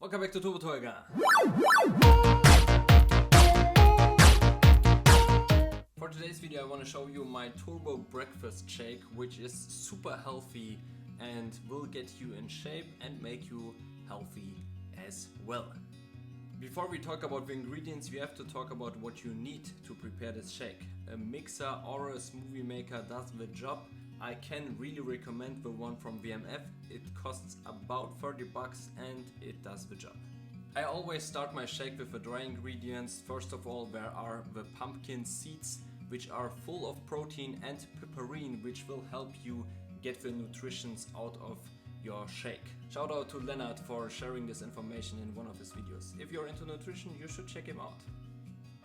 Welcome back to Turbo Tolga. For today's video I want to show you my Turbo Breakfast Shake, which is super healthy and will get you in shape and make you healthy as well. Before we talk about the ingredients, we have to talk about what you need to prepare this shake. A mixer or a smoothie maker does the job. I can really recommend the one from WMF. It costs about 30 bucks and it does the job. I always start my shake with the dry ingredients. First of all, there are the pumpkin seeds, which are full of protein, and piperine, which will help you get the nutritions out of your shake. Shout out to Lennart for sharing this information in one of his videos. If you're into nutrition, you should check him out.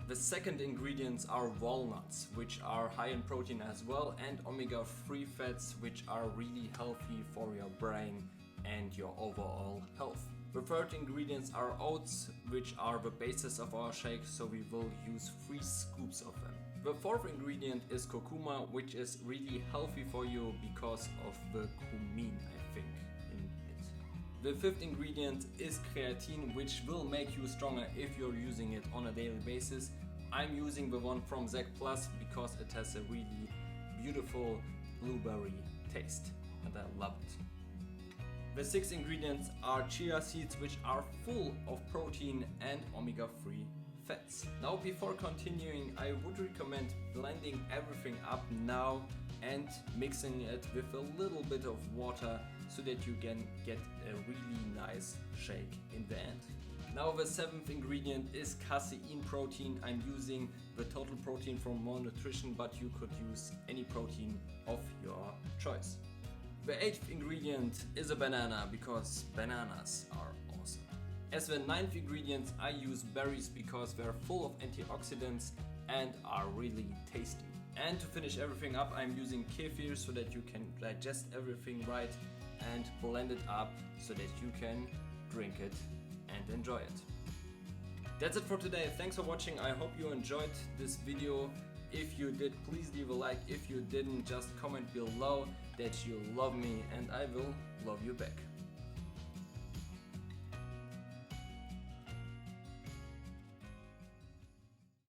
The second ingredients are walnuts, which are high in protein as well, and omega-3 fats, which are really healthy for your brain and your overall health. The third ingredients are oats, which are the basis of our shake, so we will use 3 scoops of them. The fourth ingredient is curcuma, which is really healthy for you because of the cumin, I think, in it. The fifth ingredient is creatine, which will make you stronger if you're using it on a daily basis. I'm using the one from Zec Plus because it has a really beautiful blueberry taste and I love it. The sixth ingredients are chia seeds, which are full of protein and omega-3 fats. Now, before continuing, I would recommend blending everything up now and mixing it with a little bit of water so that you can get a really nice shake in the end. Now the seventh ingredient is casein protein. I'm using the total protein from More Nutrition, but you could use any protein of your choice. The eighth ingredient is a banana because bananas are awesome. As the ninth ingredient, I use berries because they're full of antioxidants and are really tasty. And to finish everything up, I'm using kefir so that you can digest everything right and blend it up so that you can drink it and enjoy it. That's it for today. Thanks for watching. I hope you enjoyed this video. If you did, please leave a like. If you didn't, just comment below that you love me and I will love you back.